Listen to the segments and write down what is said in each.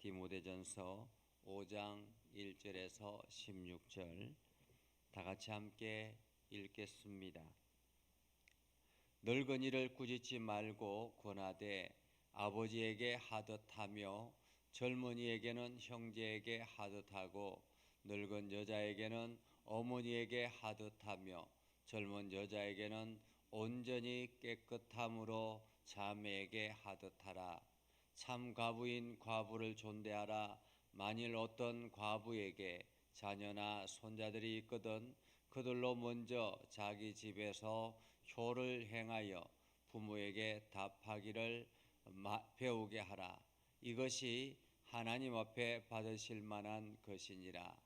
디모데전서 5장 1절에서 16절 다 같이 함께 읽겠습니다. 늙은이를 꾸짖지 말고 권하되 아버지에게 하듯 하며 젊은이에게는 형제에게 하듯 하고 늙은 여자에게는 어머니에게 하듯 하며 젊은 여자에게는 온전히 깨끗함으로 자매에게 하듯 하라. 참 과부인 과부를 존대하라. 만일 어떤 과부에게 자녀나 손자들이 있거든 그들로 먼저 자기 집에서 효를 행하여 부모에게 답하기를 배우게 하라. 이것이 하나님 앞에 받으실 만한 것이니라.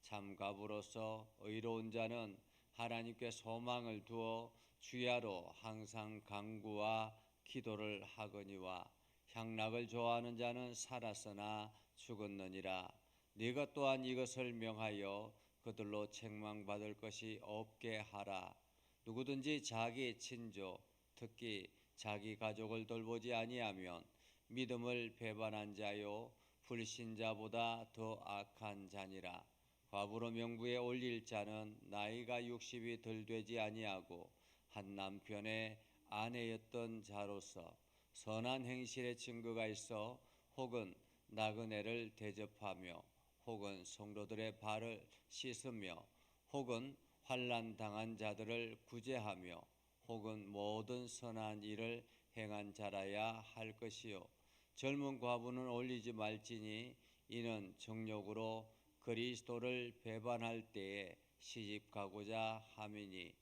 참 과부로서 의로운 자는 하나님께 소망을 두어 주야로 항상 간구와 기도를 하거니와 향락을 좋아하는 자는 살았으나 죽었느니라. 네가 또한 이것을 명하여 그들로 책망받을 것이 없게 하라. 누구든지 자기 친족 특히 자기 가족을 돌보지 아니하면 믿음을 배반한 자요 불신자보다 더 악한 자니라. 과부로 명부에 올릴 자는 나이가 60이 덜 되지 아니하고 한 남편의 아내였던 자로서 선한 행실의 증거가 있어 혹은 나그네를 대접하며 혹은 성도들의 발을 씻으며 혹은 환난 당한 자들을 구제하며 혹은 모든 선한 일을 행한 자라야 할 것이요 젊은 과부는 올리지 말지니 이는 정욕으로 그리스도를 배반할 때에 시집가고자 함이니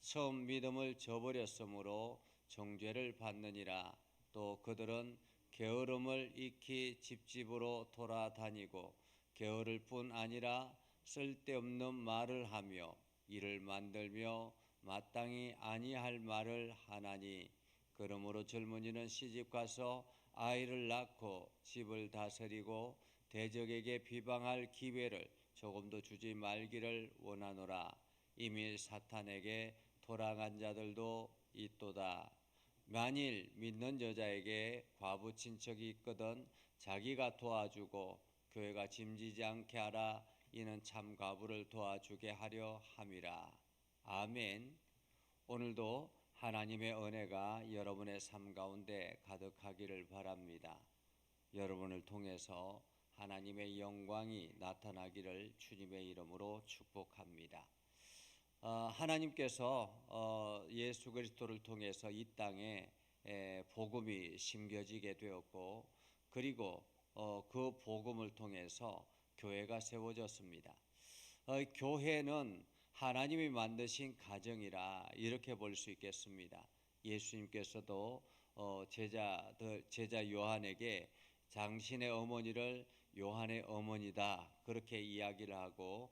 처음 믿음을 저버렸으므로 정죄를 받느니라. 또 그들은 게으름을 익히 집집으로 돌아다니고 게으를 뿐 아니라 쓸데없는 말을 하며 이를 만들며 마땅히 아니할 말을 하나니 그러므로 젊은이는 시집가서 아이를 낳고 집을 다스리고 대적에게 비방할 기회를 조금도 주지 말기를 원하노라. 이미 사탄에게 돌아간 자들도 있도다. 만일 믿는 여자에게 과부 친척이 있거든 자기가 도와주고 교회가 짐지지 않게 하라. 이는 참 과부를 도와주게 하려 함이라. 아멘. 오늘도 하나님의 은혜가 여러분의 삶 가운데 가득하기를 바랍니다. 여러분을 통해서 하나님의 영광이 나타나기를 주님의 이름으로 축복합니다. 하나님께서 예수 그리스도를 통해서 이 땅에 복음이 심겨지게 되었고 그리고 그 복음을 통해서 교회가 세워졌습니다. 교회는 하나님이 만드신 가정이라 이렇게 볼 수 있겠습니다. 예수님께서도 제자 요한에게 당신의 어머니를 요한의 어머니다 그렇게 이야기를 하고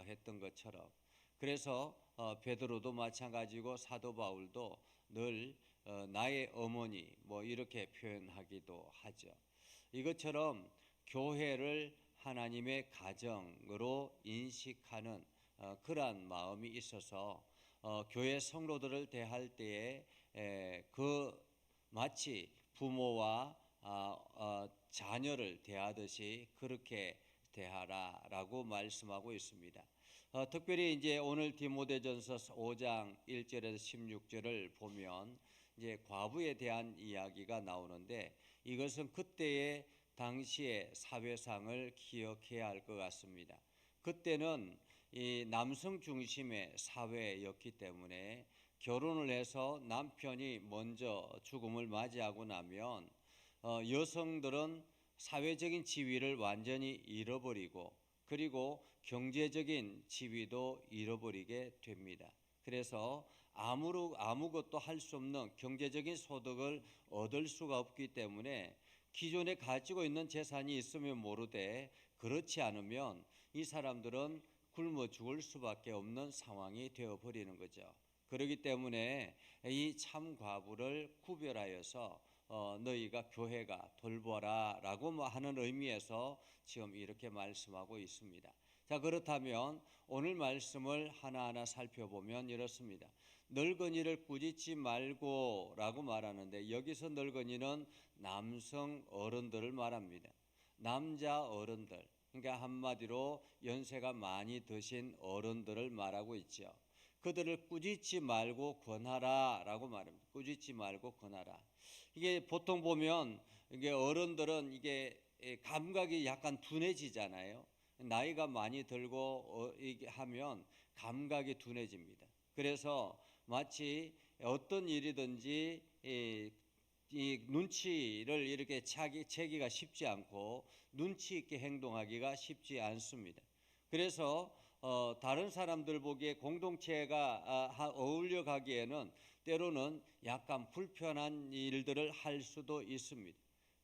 했던 것처럼 그래서 베드로도 마찬가지고 사도 바울도 늘 나의 어머니 뭐 이렇게 표현하기도 하죠. 이것처럼 교회를 하나님의 가정으로 인식하는 그러한 마음이 있어서 교회 성도들을 대할 때에 마치 부모와 자녀를 대하듯이 그렇게 대하라라고 말씀하고 있습니다. 특별히 이제 오늘 디모데전서 5장 1절에서 16절을 보면 이제 과부에 대한 이야기가 나오는데 이것은 그때의 당시의 사회상을 기억해야 할 것 같습니다. 그때는 이 남성 중심의 사회였기 때문에 결혼을 해서 남편이 먼저 죽음을 맞이하고 나면 여성들은 사회적인 지위를 완전히 잃어버리고 그리고 경제적인 지위도 잃어버리게 됩니다. 그래서 아무것도 할 수 없는 경제적인 소득을 얻을 수가 없기 때문에 기존에 가지고 있는 재산이 있으면 모르되 그렇지 않으면 이 사람들은 굶어 죽을 수밖에 없는 상황이 되어버리는 거죠. 그렇기 때문에 이 참과부를 구별하여서 너희가 교회가 돌보라 라고 하는 의미에서 지금 이렇게 말씀하고 있습니다. 자, 그렇다면 오늘 말씀을 하나하나 살펴보면 이렇습니다. 늙은이를 꾸짖지 말고 라고 말하는데 여기서 늙은이는 남성 어른들을 말합니다. 남자 어른들, 그러니까 한마디로 연세가 많이 드신 어른들을 말하고 있죠. 그들을 꾸짖지 말고 권하라라고 말합니다. 꾸짖지 말고 권하라. 이게 보통 보면 이게 어른들은 이게 감각이 약간 둔해지잖아요. 나이가 많이 들고 이게 하면 감각이 둔해집니다. 그래서 마치 어떤 일이든지 이 눈치를 이렇게 채기가 쉽지 않고 눈치 있게 행동하기가 쉽지 않습니다. 그래서 다른 사람들 보기에 공동체가 어울려 가기에는 때로는 약간 불편한 일들을 할 수도 있습니다.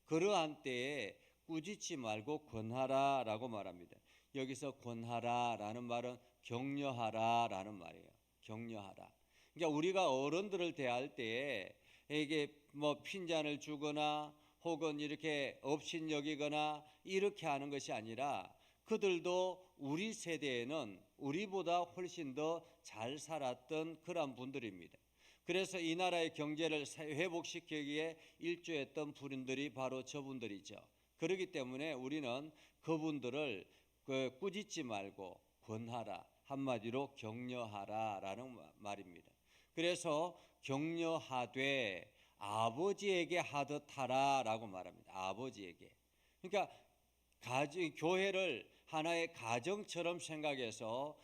그러한 때에 꾸짖지 말고 권하라라고 말합니다. 여기서 권하라라는 말은 격려하라라는 말이에요. 격려하라. 그러니까 우리가 어른들을 대할 때에 이게 뭐 핀잔을 주거나 혹은 이렇게 업신여기거나 이렇게 하는 것이 아니라 그들도 우리 세대에는 우리보다 훨씬 더 잘 살았던 그런 분들입니다. 그래서 이 나라의 경제를 회복시키기에 일조했던 분들이 바로 저분들이죠. 그렇기 때문에 우리는 그분들을 꾸짖지 말고 권하라, 한마디로 격려하라라는 말입니다. 그래서 격려하되 아버지에게 하듯 하라라고 말합니다. 아버지에게. 그러니까 교회를 하나의 가정처럼 생각해서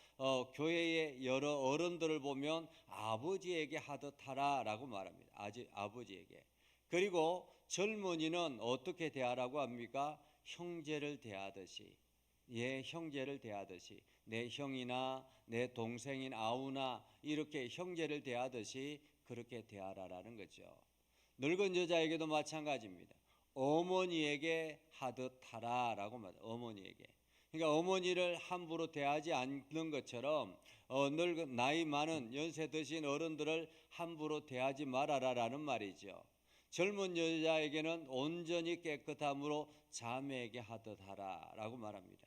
교회의 여러 어른들을 보면 아버지에게 하듯 하라라고 말합니다. 아버지에게. 그리고 젊은이는 어떻게 대하라고 합니까? 형제를 대하듯이. 예, 형제를 대하듯이. 내 형이나 내 동생인 아우나 이렇게 형제를 대하듯이 그렇게 대하라라는 거죠. 늙은 여자에게도 마찬가지입니다. 어머니에게 하듯 하라라고 말합니다. 어머니에게. 그러니까 어머니를 함부로 대하지 않는 것처럼 늙은 나이 많은 연세 드신 어른들을 함부로 대하지 말아라라는 말이죠. 젊은 여자에게는 온전히 깨끗함으로 자매에게 하듯 하라라고 말합니다.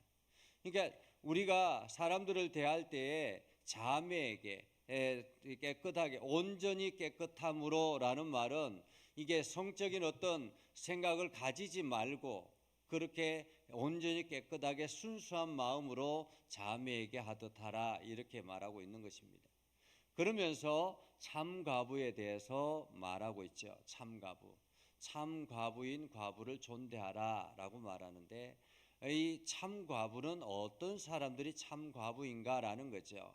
그러니까 우리가 사람들을 대할 때에 자매에게 깨끗하게 온전히 깨끗함으로라는 말은 이게 성적인 어떤 생각을 가지지 말고 그렇게 온전히 깨끗하게 순수한 마음으로 자매에게 하듯 하라 이렇게 말하고 있는 것입니다. 그러면서 참과부에 대해서 말하고 있죠. 참과부. 참과부인 과부를 존대하라라고 말하는데 이 참과부는 어떤 사람들이 참과부인가라는 거죠.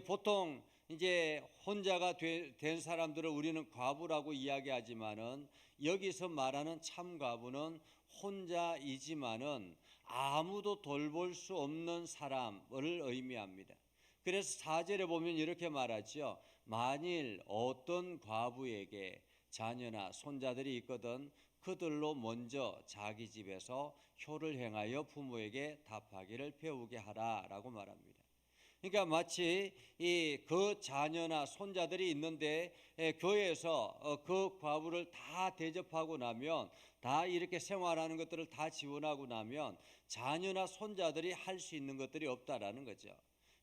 보통 이제 혼자가 된 사람들을 우리는 과부라고 이야기하지만은 여기서 말하는 참과부는 혼자이지만은 아무도 돌볼 수 없는 사람을 의미합니다. 그래서 4절에 보면 이렇게 말하죠. 만일 어떤 과부에게 자녀나 손자들이 있거든 그들로 먼저 자기 집에서 효를 행하여 부모에게 답하기를 배우게 하라라고 말합니다. 그러니까 마치 그 자녀나 손자들이 있는데 교회에서 그 과부를 다 대접하고 나면 다 이렇게 생활하는 것들을 다 지원하고 나면 자녀나 손자들이 할 수 있는 것들이 없다라는 거죠.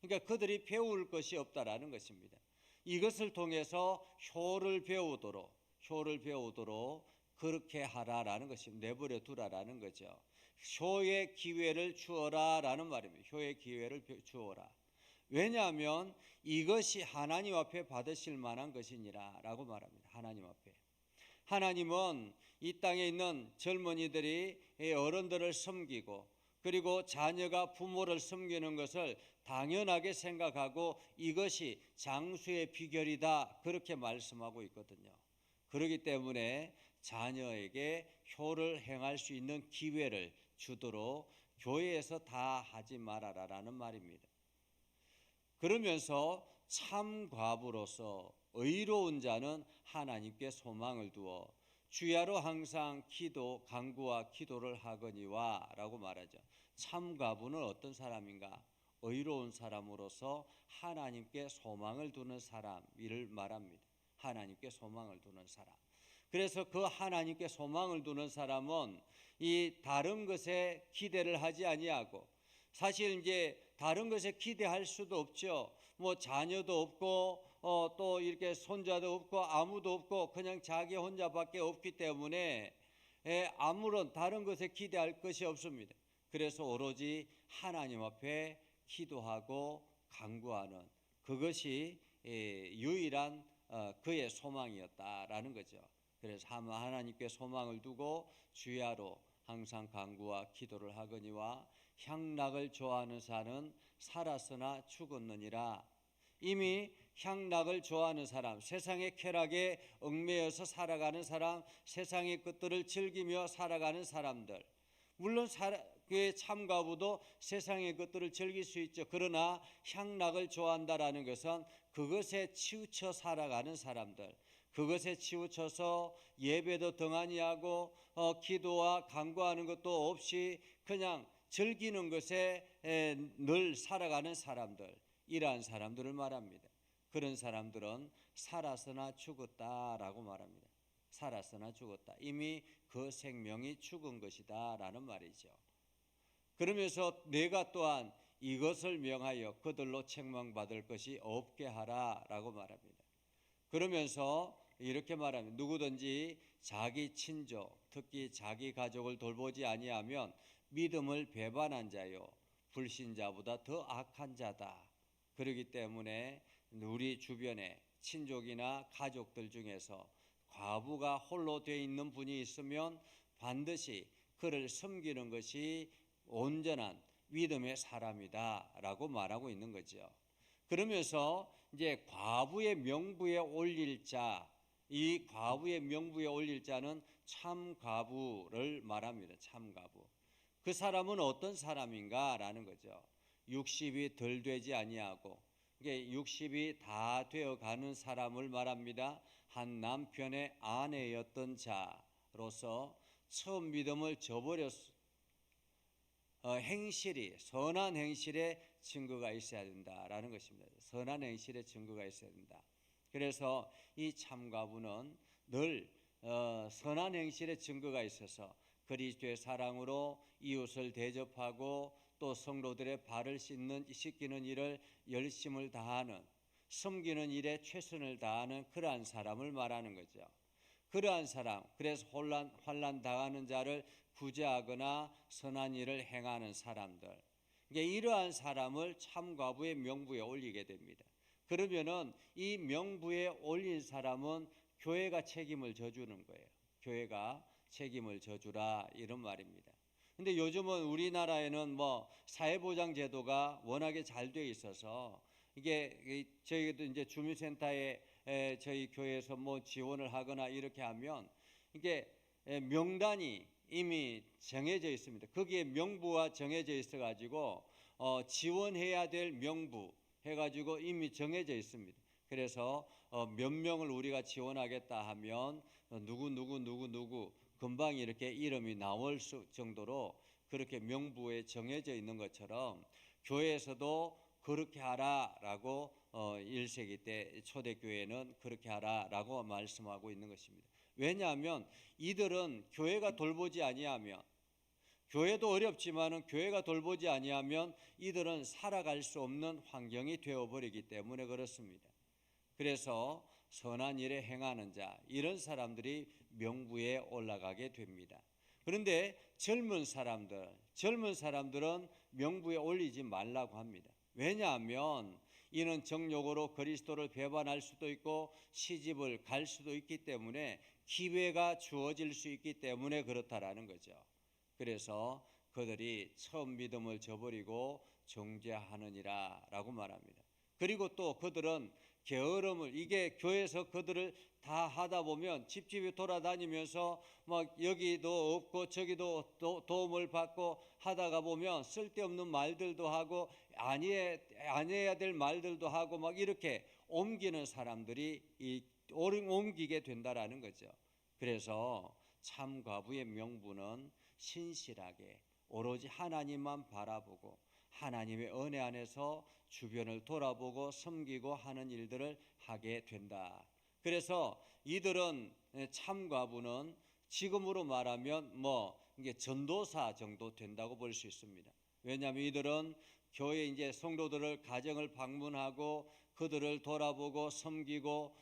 그러니까 그들이 배울 것이 없다라는 것입니다. 이것을 통해서 효를 배우도록 그렇게 하라라는 것입니다. 내버려 두라라는 거죠. 효의 기회를 주어라라는 말입니다. 효의 기회를 주어라. 왜냐하면 이것이 하나님 앞에 받으실 만한 것이니라라고 말합니다. 하나님 앞에. 하나님은 이 땅에 있는 젊은이들이 어른들을 섬기고 그리고 자녀가 부모를 섬기는 것을 당연하게 생각하고 이것이 장수의 비결이다 그렇게 말씀하고 있거든요. 그렇기 때문에 자녀에게 효를 행할 수 있는 기회를 주도록 교회에서 다 하지 말아라라는 말입니다. 그러면서 참과부로서 의로운 자는 하나님께 소망을 두어 주야로 항상 간구와 기도를 하거니와 라고 말하죠. 참과부는 어떤 사람인가? 의로운 사람으로서 하나님께 소망을 두는 사람을 말합니다. 하나님께 소망을 두는 사람. 그래서 그 하나님께 소망을 두는 사람은 이 다른 것에 기대를 하지 아니하고 사실 이제 다른 것에 기대할 수도 없죠. 뭐 자녀도 없고 또 이렇게 손자도 없고 아무도 없고 그냥 자기 혼자밖에 없기 때문에 아무런 다른 것에 기대할 것이 없습니다. 그래서 오로지 하나님 앞에 기도하고 간구하는 그것이 유일한 그의 소망이었다라는 거죠. 그래서 하나님께 소망을 두고 주야로 항상 간구와 기도를 하거니와 향락을 좋아하는 자는 살았으나 죽었느니라. 이미 향락을 좋아하는 사람, 세상의 쾌락에 얽매여서 살아가는 사람, 세상의 것들을 즐기며 살아가는 사람들, 물론 그의 참가부도 세상의 것들을 즐길 수 있죠. 그러나 향락을 좋아한다라는 것은 그것에 치우쳐 살아가는 사람들, 그것에 치우쳐서 예배도 등한히 하고 기도와 간구하는 것도 없이 그냥 즐기는 것에 늘 살아가는 사람들, 이러한 사람들을 말합니다. 그런 사람들은 살았으나 죽었다라고 말합니다. 살았으나 죽었다. 이미 그 생명이 죽은 것이다 라는 말이죠. 그러면서 내가 또한 이것을 명하여 그들로 책망받을 것이 없게 하라 라고 말합니다. 그러면서 이렇게 말합니다. 누구든지 자기 친족, 특히 자기 가족을 돌보지 아니하면 믿음을 배반한 자요 불신자보다 더 악한 자다. 그렇기 때문에 우리 주변에 친족이나 가족들 중에서 과부가 홀로 되어 있는 분이 있으면 반드시 그를 섬기는 것이 온전한 믿음의 사람이다라고 말하고 있는 거죠. 그러면서 이제 과부의 명부에 올릴 자, 이 과부의 명부에 올릴 자는 참과부를 말합니다. 참과부. 그 사람은 어떤 사람인가라는 거죠. 60이 덜 되지 아니하고 이게 60이 다 되어 가는 사람을 말합니다. 한 남편의 아내였던 자로서 처음 믿음을 저버렸 행실이 선한 행실의 증거가 있어야 된다라는 것입니다. 선한 행실의 증거가 있어야 된다. 그래서 이 참가부는 늘 선한 행실의 증거가 있어서 그리스도의 사랑으로 이웃을 대접하고 또 성도들의 발을 씻기는 일을 열심을 다하는, 섬기는 일에 최선을 다하는 그러한 사람을 말하는 거죠. 그러한 사람, 그래서 환난 당하는 자를 구제하거나 선한 일을 행하는 사람들, 이러한 사람을 참과부의 명부에 올리게 됩니다. 그러면은 이 명부에 올린 사람은 교회가 책임을 져주는 거예요. 교회가 책임을 져주라 이런 말입니다. 근데 요즘은 우리나라에는 뭐 사회보장 제도가 워낙에 잘 돼 있어서 이게 저희도 이제 주민센터에 저희 교회에서 뭐 지원을 하거나 이렇게 하면 이게 명단이 이미 정해져 있습니다. 거기에 명부가 정해져 있어 가지고 지원해야 될 명부 해가지고 이미 정해져 있습니다. 그래서 몇 명을 우리가 지원하겠다 하면 누구 금방 이렇게 이름이 나올 정도로 그렇게 명부에 정해져 있는 것처럼 교회에서도 그렇게 하라라고 1세기 때 초대교회는 그렇게 하라라고 말씀하고 있는 것입니다. 왜냐하면 이들은 교회가 돌보지 아니하면, 교회도 어렵지만은 교회가 돌보지 아니하면 이들은 살아갈 수 없는 환경이 되어버리기 때문에 그렇습니다. 그래서 선한 일에 행하는 자, 이런 사람들이 명부에 올라가게 됩니다. 그런데 젊은 사람들은 명부에 올리지 말라고 합니다. 왜냐하면 이는 정욕으로 그리스도를 배반할 수도 있고 시집을 갈 수도 있기 때문에 기회가 주어질 수 있기 때문에 그렇다라는 거죠. 그래서 그들이 처음 믿음을 저버리고 정죄하느니라 라고 말합니다. 그리고 또 그들은 게으름을, 이게 교회에서 그들을 다 하다 보면 집집이 돌아다니면서 막 여기도 없고 저기도 도움을 받고 하다가 보면 쓸데없는 말들도 하고 안 해야 될 말들도 하고 막 이렇게 옮기는 사람들이 옮기게 된다라는 거죠. 그래서 참과부의 명분은 신실하게 오로지 하나님만 바라보고 하나님의 은혜 안에서 주변을 돌아보고 섬기고 하는 일들을 하게 된다. 그래서 이들은 참과부는 지금으로 말하면 이게 전도사 정도 된다고 볼 수 있습니다. 왜냐하면 이들은 교회 이제 성도들을 가정을 방문하고 그들을 돌아보고 섬기고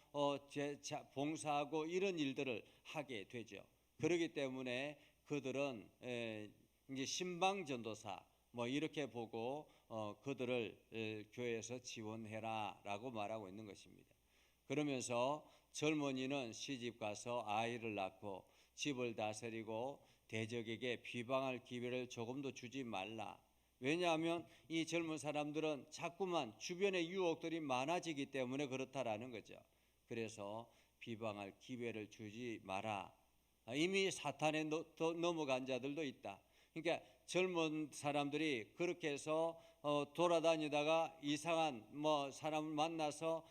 봉사하고 이런 일들을 하게 되죠. 그렇기 때문에 그들은 이제 신방 전도사 뭐 이렇게 보고 그들을 교회에서 지원해라라고 말하고 있는 것입니다. 그러면서 젊은이는 시집 가서 아이를 낳고 집을 다스리고 대적에게 비방할 기회를 조금도 주지 말라. 왜냐하면 이 젊은 사람들은 자꾸만 주변에 유혹들이 많아지기 때문에 그렇다라는 거죠. 그래서 비방할 기회를 주지 마라. 이미 사탄에 넘어간 자들도 있다. 그러니까 젊은 사람들이 그렇게 해서 돌아다니다가 이상한 뭐 사람을 만나서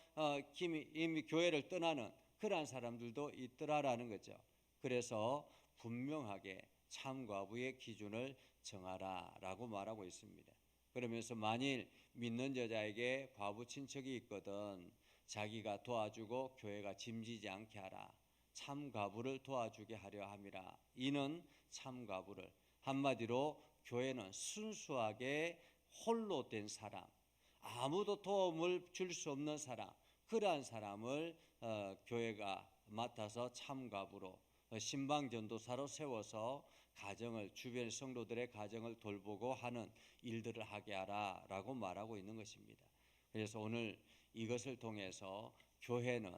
이미 교회를 떠나는 그러한 사람들도 있더라라는 거죠. 그래서 분명하게 참과부의 기준을 정하라라고 말하고 있습니다. 그러면서 만일 믿는 여자에게 과부 친척이 있거든 자기가 도와주고 교회가 짐지지 않게 하라. 참과부를 도와주게 하려 함이라. 이는 참과부를 한마디로 교회는 순수하게 홀로 된 사람, 아무도 도움을 줄 수 없는 사람, 그러한 사람을 교회가 맡아서 참과부로 신방전도사로 세워서 가정을 주변 성도들의 가정을 돌보고 하는 일들을 하게 하라라고 말하고 있는 것입니다. 그래서 오늘 이것을 통해서 교회는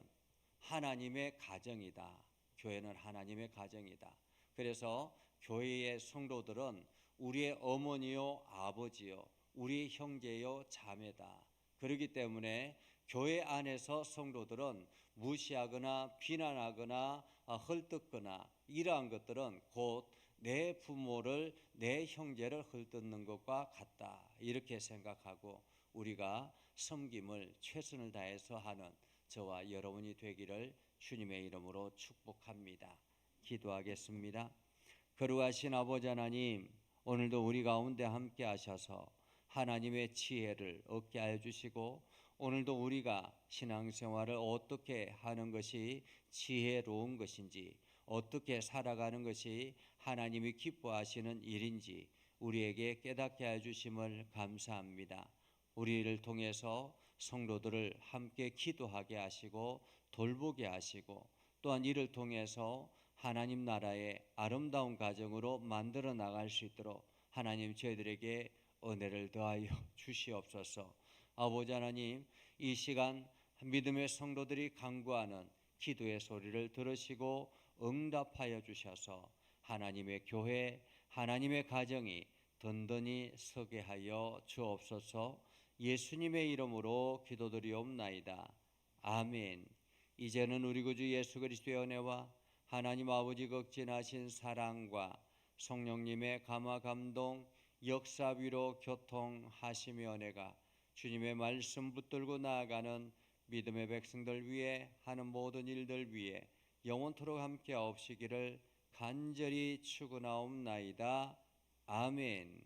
하나님의 가정이다. 교회는 하나님의 가정이다. 그래서 교회의 성도들은 우리의 어머니요 아버지요 우리 형제요 자매다. 그렇기 때문에 교회 안에서 성도들은 무시하거나 비난하거나 헐뜯거나 이러한 것들은 곧 내 부모를 내 형제를 헐뜯는 것과 같다. 이렇게 생각하고 우리가 섬김을 최선을 다해서 하는 저와 여러분이 되기를 주님의 이름으로 축복합니다. 기도하겠습니다. 거룩하신 아버지 하나님, 오늘도 우리 가운데 함께 하셔서 하나님의 지혜를 얻게 하여 주시고 오늘도 우리가 신앙생활을 어떻게 하는 것이 지혜로운 것인지 어떻게 살아가는 것이 하나님이 기뻐하시는 일인지 우리에게 깨닫게 하여 주심을 감사합니다. 우리를 통해서 성도들을 함께 기도하게 하시고 돌보게 하시고 또한 이를 통해서 하나님 나라의 아름다운 가정으로 만들어 나갈 수 있도록 하나님 저희들에게 은혜를 더하여 주시옵소서. 아버지 하나님, 이 시간 믿음의 성도들이 간구하는 기도의 소리를 들으시고 응답하여 주셔서 하나님의 교회, 하나님의 가정이 든든히 서게 하여 주옵소서. 예수님의 이름으로 기도드리옵나이다. 아멘. 이제는 우리 구주 예수 그리스도의 은혜와 하나님 아버지 극진하신 사랑과 성령님의 감화 감동 역사 위로 교통하심의 은혜가 주님의 말씀 붙들고 나아가는 믿음의 백성들 위해 하는 모든 일들 위해 영원토록 함께 하옵시기를 간절히 축원하옵나이다. 아멘.